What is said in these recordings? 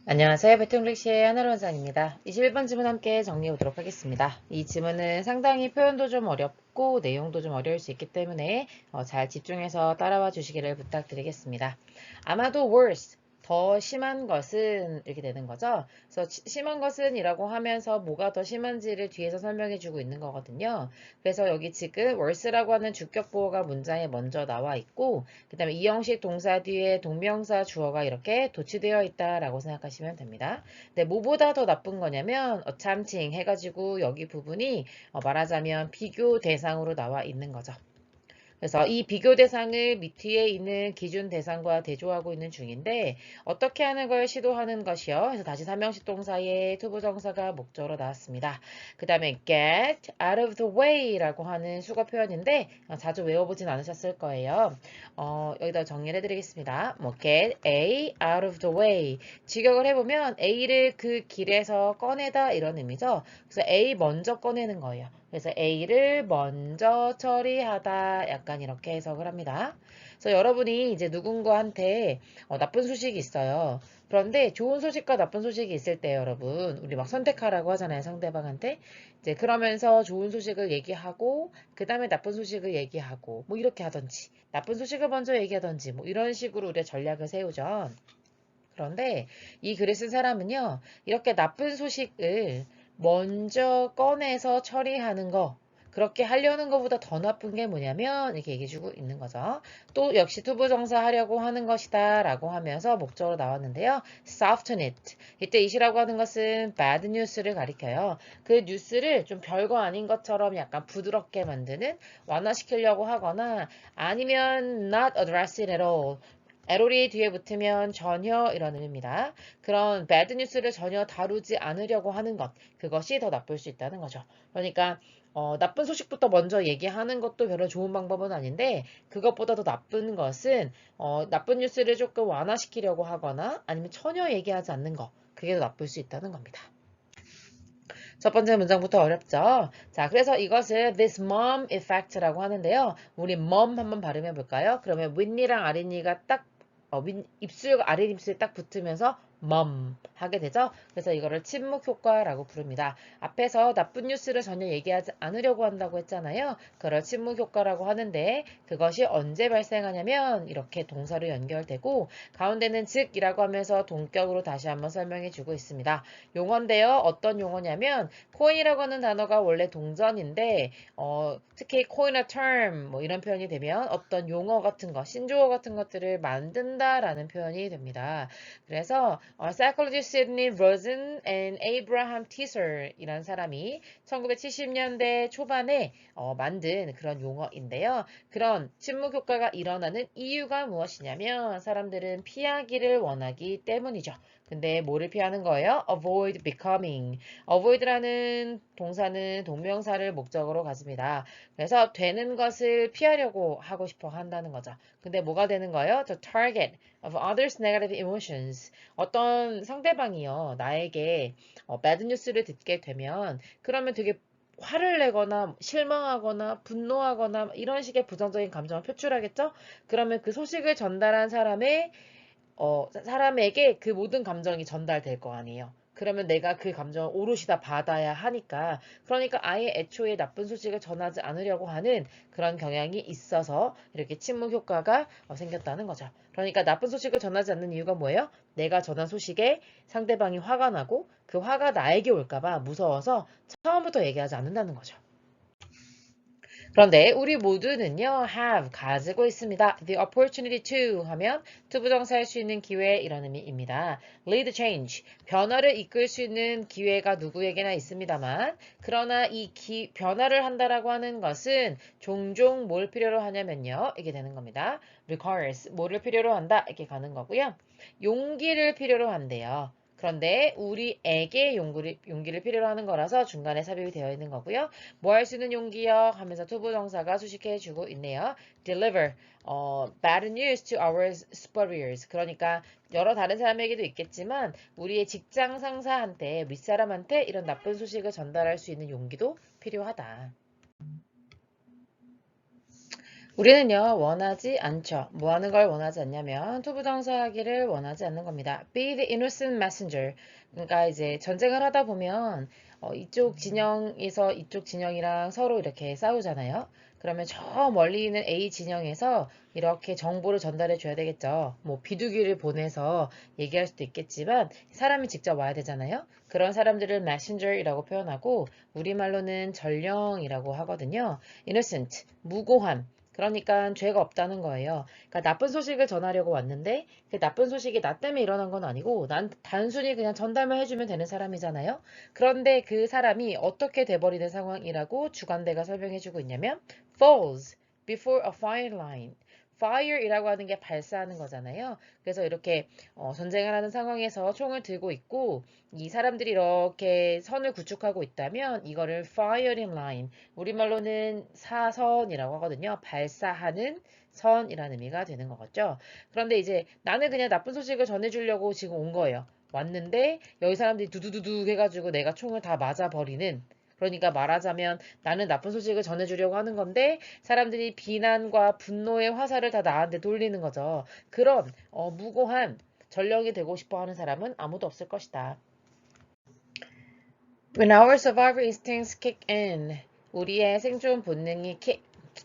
안녕하세요. 배틀잉글리시의 하나로 원장입니다. 21번 지문 함께 정리해 보도록 하겠습니다. 이 지문은 상당히 표현도 좀 어렵고 내용도 좀 어려울 수 있기 때문에 잘 집중해서 따라와 주시기를 부탁드리겠습니다. 아마도 worse, 더 심한 것은 이렇게 되는 거죠. 그래서 심한 것은 이라고 하면서 뭐가 더 심한지를 뒤에서 설명해 주고 있는 거거든요. 그래서 여기 지금 worse라고 하는 주격 보호가 문장에 먼저 나와 있고 그 다음에 이 형식 동사 뒤에 동명사 주어가 이렇게 도치되어 있다라고 생각하시면 됩니다. 근데 뭐보다 더 나쁜 거냐면 something 해가지고 여기 부분이 말하자면 비교 대상으로 나와 있는 거죠. 그래서 이 비교 대상을 밑 뒤에 있는 기준 대상과 대조하고 있는 중인데 어떻게 하는 걸 시도하는 것이요. 그래서 다시 삼형식 동사의 투부정사가 목적으로 나왔습니다. 그 다음에 get out of the way라고 하는 수거 표현인데 자주 외워보진 않으셨을 거예요. 여기다 정리를 해드리겠습니다. 뭐 get A out of the way. 직역을 해보면 A를 그 길에서 꺼내다 이런 의미죠. 그래서 A 먼저 꺼내는 거예요. 그래서 A를 먼저 처리하다 약간 이렇게 해석을 합니다. 그래서 여러분이 이제 누군가한테 나쁜 소식이 있어요. 그런데 좋은 소식과 나쁜 소식이 있을 때 여러분 우리 막 선택하라고 하잖아요. 상대방한테. 이제 그러면서 좋은 소식을 얘기하고 그 다음에 나쁜 소식을 얘기하고 뭐 이렇게 하던지 나쁜 소식을 먼저 얘기하던지 뭐 이런 식으로 우리가 전략을 세우죠. 그런데 이 글을 쓴 사람은요. 이렇게 나쁜 소식을 먼저 꺼내서 처리하는 거 그렇게 하려는 것보다 더 나쁜 게 뭐냐면 이렇게 얘기해주고 있는 거죠. 또 역시 투부정사 하려고 하는 것이다 라고 하면서 목적으로 나왔는데요. soften it. 이때 it이라고 하는 것은 bad news를 가리켜요. 그 뉴스를 좀 별거 아닌 것처럼 약간 부드럽게 만드는 완화시키려고 하거나 아니면 not address it at all. 에롤이 뒤에 붙으면 전혀 이런 의미입니다. 그런 배드 뉴스를 전혀 다루지 않으려고 하는 것, 그것이 더 나쁠 수 있다는 거죠. 그러니까 나쁜 소식부터 먼저 얘기하는 것도 별로 좋은 방법은 아닌데 그것보다 더 나쁜 것은 나쁜 뉴스를 조금 완화시키려고 하거나 아니면 전혀 얘기하지 않는 것, 그게 더 나쁠 수 있다는 겁니다. 첫 번째 문장부터 어렵죠? 자, 그래서 이것을 this mom effect라고 하는데요. 우리 mom 한번 발음해 볼까요? 그러면 윗니랑 아랫니가 딱 입술과 아랫입술이 딱 붙으면서 mom 하게 되죠. 그래서 이거를 침묵 효과라고 부릅니다. 앞에서 나쁜 뉴스를 전혀 얘기하지 않으려고 한다고 했잖아요. 그걸 침묵 효과라고 하는데 그것이 언제 발생하냐면 이렇게 동사로 연결되고 가운데는 즉이라고 하면서 동격으로 다시 한번 설명해 주고 있습니다. 용어인데요. 어떤 용어냐면 코인이라고 하는 단어가 원래 동전인데 특히 coin a term 뭐 이런 표현이 되면 어떤 용어 같은 거, 신조어 같은 것들을 만든다라는 표현이 됩니다. 그래서 psychologist Sidney Rosen and Abraham Teeser 이란 사람이 1970년대 초반에 만든 그런 용어인데요. 그런 침묵 효과가 일어나는 이유가 무엇이냐면 사람들은 피하기를 원하기 때문이죠. 근데 뭐를 피하는 거예요? avoid becoming. avoid라는 동사는 동명사를 목적으로 가집니다. 그래서 되는 것을 피하려고 하고 싶어 한다는 거죠. 근데 뭐가 되는 거예요? The target of others' negative emotions. 어떤 상대방이요, 나에게 bad news를 듣게 되면 그러면 되게 화를 내거나 실망하거나 분노하거나 이런 식의 부정적인 감정을 표출하겠죠? 그러면 그 소식을 전달한 사람에게 그 모든 감정이 전달될 거 아니에요. 그러면 내가 그 감정을 오롯이 다 받아야 하니까. 그러니까 아예 애초에 나쁜 소식을 전하지 않으려고 하는 그런 경향이 있어서 이렇게 침묵 효과가 생겼다는 거죠. 그러니까 나쁜 소식을 전하지 않는 이유가 뭐예요? 내가 전한 소식에 상대방이 화가 나고 그 화가 나에게 올까봐 무서워서 처음부터 얘기하지 않는다는 거죠. 그런데 우리 모두는요, have, 가지고 있습니다. The opportunity to 하면 투부정사 할 수 있는 기회 이런 의미입니다. lead change, 변화를 이끌 수 있는 기회가 누구에게나 있습니다만 그러나 이 변화를 한다라고 하는 것은 종종 뭘 필요로 하냐면요. 이게 되는 겁니다. requires, 뭐를 필요로 한다 이렇게 가는 거고요. 용기를 필요로 한대요. 그런데 우리에게 용기를 필요로 하는 거라서 중간에 삽입이 되어 있는 거고요. 뭐 할 수 있는 용기요? 하면서 투부정사가 수식해 주고 있네요. deliver, bad news to our superiors. 그러니까 여러 다른 사람에게도 있겠지만 우리의 직장 상사한테, 윗사람한테 이런 나쁜 소식을 전달할 수 있는 용기도 필요하다. 우리는요, 원하지 않죠. 뭐 하는 걸 원하지 않냐면, 투부정사하기를 원하지 않는 겁니다. Be the innocent messenger. 그러니까 이제 전쟁을 하다 보면, 이쪽 진영에서 이쪽 진영이랑 서로 이렇게 싸우잖아요. 그러면 저 멀리 있는 A 진영에서 이렇게 정보를 전달해 줘야 되겠죠. 뭐 비두기를 보내서 얘기할 수도 있겠지만, 사람이 직접 와야 되잖아요. 그런 사람들을 messenger이라고 표현하고, 우리말로는 전령이라고 하거든요. innocent, 무고한. 그러니까 죄가 없다는 거예요. 그러니까 나쁜 소식을 전하려고 왔는데 그 나쁜 소식이 나 때문에 일어난 건 아니고 난 단순히 그냥 전달만 해주면 되는 사람이잖아요. 그런데 그 사람이 어떻게 돼버리는 상황이라고 주관대가 설명해주고 있냐면 falls before a fire line. fire이라고 하는 게 발사하는 거잖아요. 그래서 이렇게 전쟁을 하는 상황에서 총을 들고 있고 이 사람들이 이렇게 선을 구축하고 있다면 이거를 firing line, 우리말로는 사선이라고 하거든요. 발사하는 선이라는 의미가 되는 거겠죠. 그런데 이제 나는 그냥 나쁜 소식을 전해주려고 지금 온 거예요. 왔는데 여기 사람들이 두두두두 해가지고 내가 총을 다 맞아버리는, 그러니까 말하자면 나는 나쁜 소식을 전해주려고 하는 건데 사람들이 비난과 분노의 화살을 다 나한테 돌리는 거죠. 그런 무고한 전령이 되고 싶어 하는 사람은 아무도 없을 것이다. When our survival instincts kick in, 우리의 생존 본능이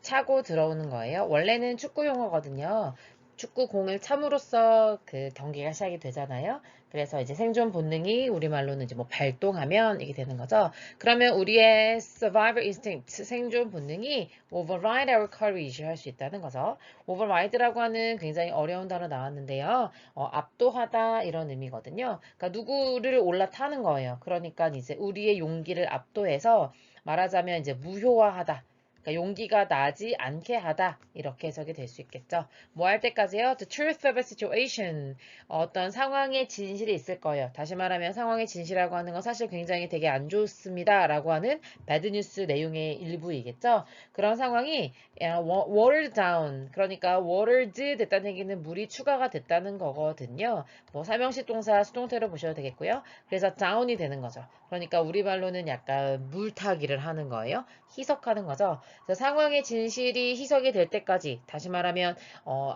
차고 들어오는 거예요. 원래는 축구 용어거든요. 축구 공을 참으로써 그 경기가 시작이 되잖아요. 그래서 이제 생존 본능이 우리말로는 이제 뭐 발동하면 이게 되는 거죠. 그러면 우리의 survival instinct, 생존 본능이 override our courage 할 수 있다는 거죠. override라고 하는 굉장히 어려운 단어 나왔는데요. 압도하다 이런 의미거든요. 그러니까 누구를 올라타는 거예요. 그러니까 이제 우리의 용기를 압도해서 말하자면 이제 무효화하다. 그러니까 용기가 나지 않게 하다 이렇게 해석이 될 수 있겠죠. 뭐 할 때까지요? The truth of a situation. 어떤 상황의 진실이 있을 거예요. 다시 말하면 상황의 진실이라고 하는 건 사실 굉장히 되게 안 좋습니다 라고 하는 배드 뉴스 내용의 일부이겠죠. 그런 상황이 watered down, 그러니까 watered 됐다는 얘기는 물이 추가가 됐다는 거거든요. 뭐 삼형식 동사 수동태로 보셔도 되겠고요. 그래서 down이 되는 거죠. 그러니까 우리 말로는 약간 물타기를 하는 거예요. 희석하는 거죠. 그래서 상황의 진실이 희석이 될 때까지, 다시 말하면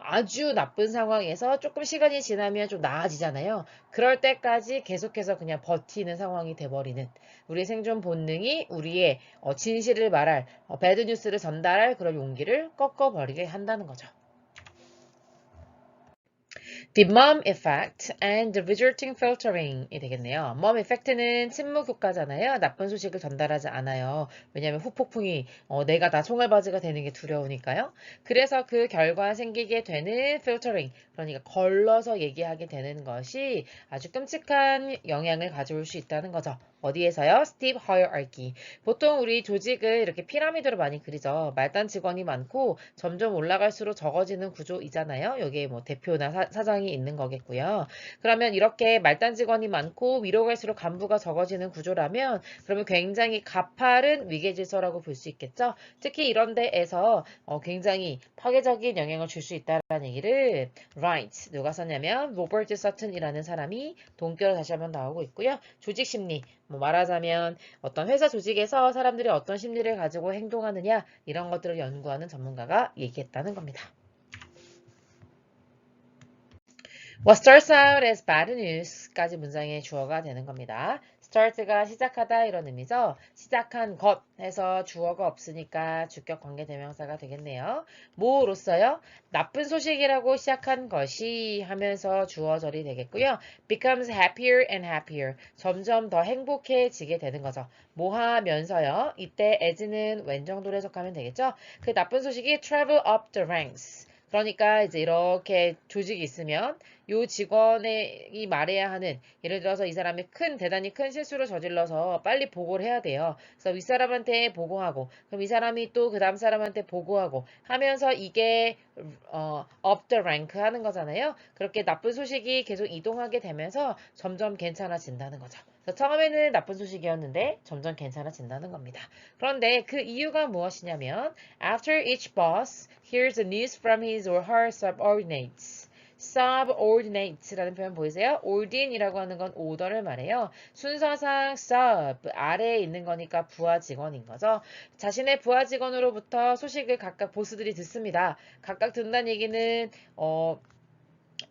아주 나쁜 상황에서 조금 시간이 지나면 좀 나아지잖아요. 그럴 때까지 계속해서 그냥 버티는 상황이 돼버리는, 우리의 생존 본능이 우리의 진실을 말할, 배드 뉴스를 전달할 그런 용기를 꺾어버리게 한다는 거죠. The mom effect and the resulting filtering이 되겠네요. mom effect는 침묵 효과잖아요. 나쁜 소식을 전달하지 않아요. 왜냐하면 후폭풍이 내가 다 총알바지가 되는 게 두려우니까요. 그래서 그 결과 생기게 되는 filtering, 그러니까 걸러서 얘기하게 되는 것이 아주 끔찍한 영향을 가져올 수 있다는 거죠. 어디에서요? steep hierarchy. 보통 우리 조직을 이렇게 피라미드로 많이 그리죠. 말단 직원이 많고 점점 올라갈수록 적어지는 구조이잖아요. 여기에 뭐 대표나 사장이 있는 거겠고요. 그러면 이렇게 말단 직원이 많고 위로 갈수록 간부가 적어지는 구조라면 그러면 굉장히 가파른 위계 질서라고 볼 수 있겠죠. 특히 이런 데에서 굉장히 파괴적인 영향을 줄 수 있다는 얘기를 Wright, 누가 썼냐면 로버트 서튼이라는 사람이 동결로 다시 한번 나오고 있고요. 조직 심리, 뭐 말하자면 어떤 회사 조직에서 사람들이 어떤 심리를 가지고 행동하느냐 이런 것들을 연구하는 전문가가 얘기했다는 겁니다. What starts out as bad news까지 문장의 주어가 되는 겁니다. start가 시작하다 이런 의미죠. 시작한 것 해서 주어가 없으니까 주격 관계 대명사가 되겠네요. 뭐로써요? 나쁜 소식이라고 시작한 것이 하면서 주어절이 되겠고요. becomes happier and happier. 점점 더 행복해지게 되는 거죠. 뭐 하면서요? 이때 as는 웬 정도로 해석하면 되겠죠? 그 나쁜 소식이 travel up the ranks. 그러니까 이제 이렇게 조직이 있으면 요 직원이 말해야 하는, 예를 들어서 이 사람이 대단히 큰 실수를 저질러서 빨리 보고를 해야 돼요. 그래서 윗사람한테 보고하고 그럼 이 사람이 또 그 다음 사람한테 보고하고 하면서 이게 up the rank 하는 거잖아요. 그렇게 나쁜 소식이 계속 이동하게 되면서 점점 괜찮아진다는 거죠. 그래서 처음에는 나쁜 소식이었는데 점점 괜찮아진다는 겁니다. 그런데 그 이유가 무엇이냐면 After each boss hears the news from his or her subordinates. subordinate라는 표현 보이세요? ordin이라고 하는 건 오더를 말해요. 순서상 sub, 아래에 있는 거니까 부하 직원인 거죠. 자신의 부하 직원으로부터 소식을 각각 보스들이 듣습니다. 각각 듣는다는 얘기는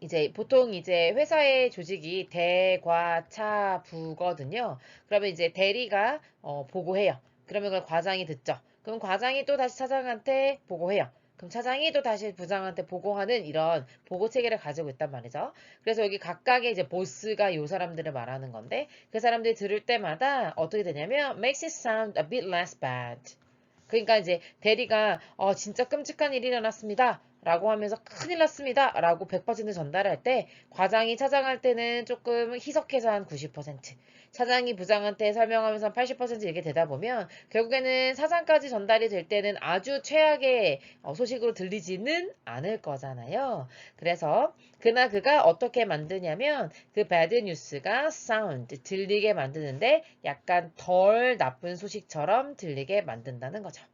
이제 보통 이제 회사의 조직이 대과차부거든요. 그러면 이제 대리가 보고해요. 그러면 그걸 과장이 듣죠. 그럼 과장이 또 다시 차장한테 보고해요. 그럼 차장이 또 다시 부장한테 보고하는 이런 보고 체계를 가지고 있단 말이죠. 그래서 여기 각각의 이제 보스가 요 사람들을 말하는 건데 그 사람들이 들을 때마다 어떻게 되냐면 makes it sound a bit less bad. 그러니까 이제 대리가 진짜 끔찍한 일이 일어났습니다. 라고 하면서 큰일 났습니다. 라고 100% 전달할 때 과장이 차장할 때는 조금 희석해서 한 90%, 차장이 부장한테 설명하면서 한 80% 이렇게 되다 보면 결국에는 사장까지 전달이 될 때는 아주 최악의 소식으로 들리지는 않을 거잖아요. 그래서 그나 그가 어떻게 만드냐면 그 bad news가 sound, 들리게 만드는데 약간 덜 나쁜 소식처럼 들리게 만든다는 거죠.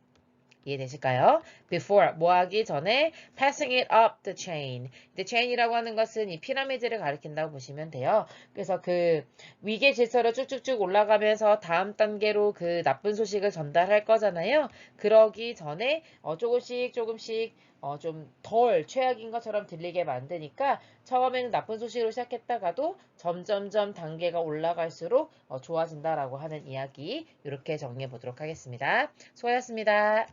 이해되실까요? Before, 뭐 하기 전에 passing it up the chain. The chain이라고 하는 것은 이 피라미드를 가리킨다고 보시면 돼요. 그래서 그 위계 질서로 쭉쭉쭉 올라가면서 다음 단계로 그 나쁜 소식을 전달할 거잖아요. 그러기 전에 조금씩 조금씩 좀 덜 최악인 것처럼 들리게 만드니까 처음에는 나쁜 소식으로 시작했다가도 점점점 단계가 올라갈수록 좋아진다라고 하는 이야기 이렇게 정리해 보도록 하겠습니다. 수고하셨습니다.